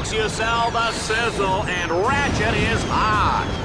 folks, you sell the sizzle, and Ratchet is hot.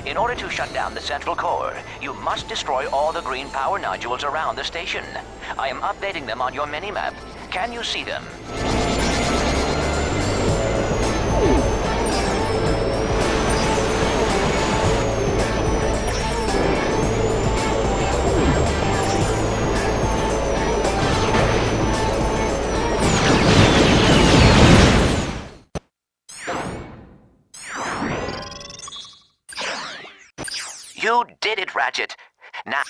In order to shut down the central core, you must destroy all the green power nodules around the station. I am updating them on your mini-map. Can you see them? You did it, Ratchet. Now...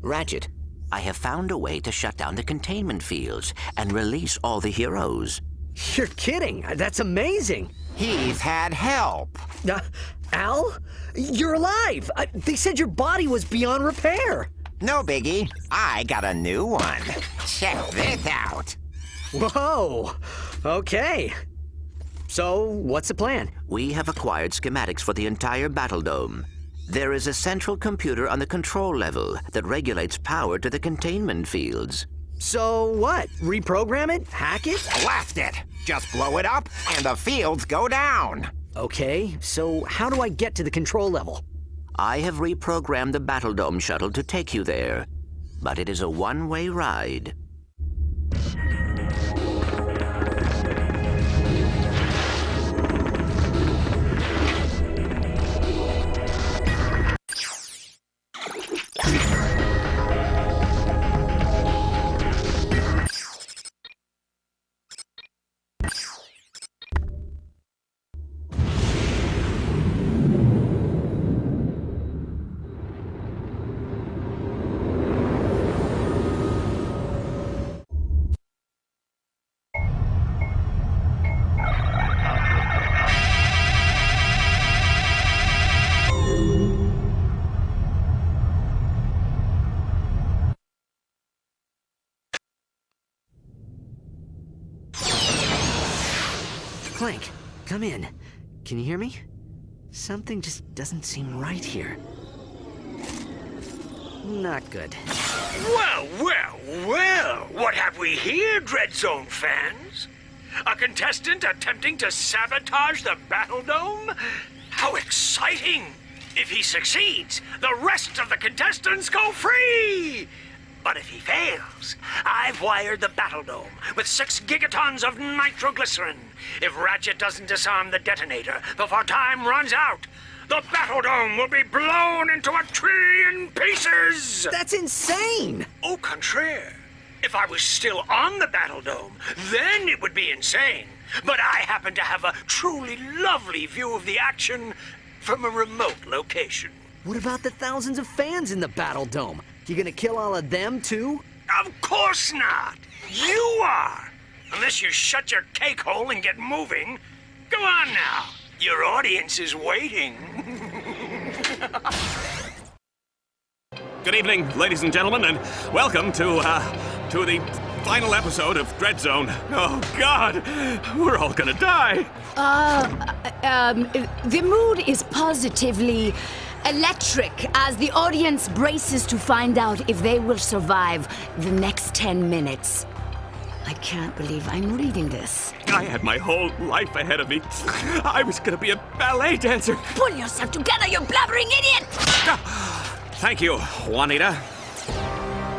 Ratchet, I have found a way to shut down the containment fields and release all the heroes. You're kidding! That's amazing! He's had help. Al? You're alive! They said your body was beyond repair! No biggie. I got a new one. Check this out. Whoa! Okay. So, what's the plan? We have acquired schematics for the entire Battle Dome. There is a central computer on the control level that regulates power to the containment fields. So what? Reprogram it? Hack it? Blast it! Just blow it up, and the fields go down. Okay, so how do I get to the control level? I have reprogrammed the Battle Dome shuttle to take you there, but it is a one-way ride. Clank, come in. Can you hear me? Something just doesn't seem right here. Not good. Well, well, well! What have we here, Dread Zone fans? A contestant attempting to sabotage the Battle Dome? How exciting! If he succeeds, the rest of the contestants go free! But if he fails, I've wired the Battle Dome with 6 gigatons of nitroglycerin. If Ratchet doesn't disarm the detonator before time runs out, the Battle Dome will be blown into a trillion pieces! That's insane! Au contraire. If I was still on the Battle Dome, then it would be insane. But I happen to have a truly lovely view of the action from a remote location. What about the thousands of fans in the Battle Dome? You gonna kill all of them, too? Of course not! You are! Unless you shut your cake hole and get moving. Go on now. Your audience is waiting. Good evening, ladies and gentlemen, and welcome to the final episode of Dread Zone. Oh, God! We're all gonna die! The mood is positively electric as the audience braces to find out if they will survive the next 10 minutes. I can't believe I'm reading this. I had my whole life ahead of me. I was gonna be a ballet dancer. Pull yourself together, you blabbering idiot! Thank you, Juanita.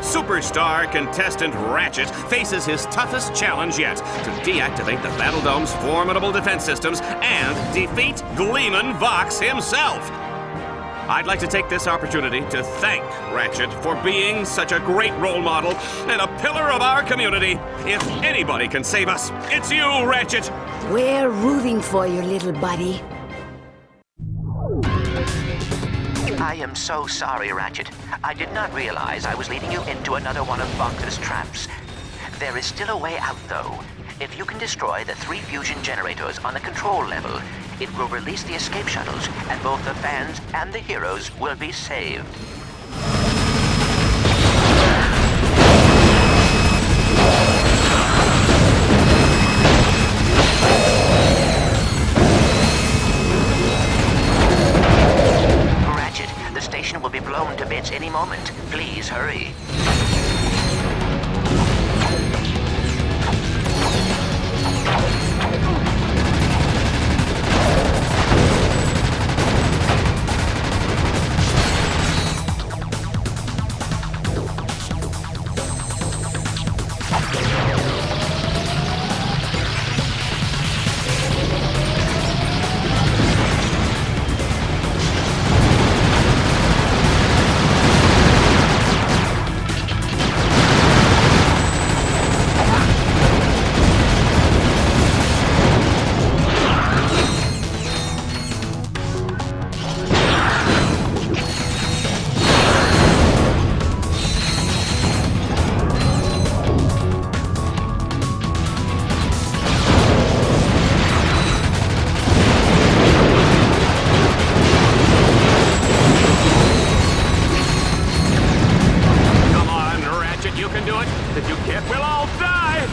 Superstar contestant Ratchet faces his toughest challenge yet to deactivate the Battle Dome's formidable defense systems and defeat Gleeman Vox himself. I'd like to take this opportunity to thank Ratchet for being such a great role model and a pillar of our community. If anybody can save us, it's you, Ratchet! We're rooting for you, little buddy. I am so sorry, Ratchet. I did not realize I was leading you into another one of Vox's traps. There is still a way out, though. If you can destroy the 3 fusion generators on the control level, it will release the escape shuttles, and both the fans and the heroes will be saved. Ratchet, the station will be blown to bits any moment. Please hurry. You can do it. If you can't, we'll all die!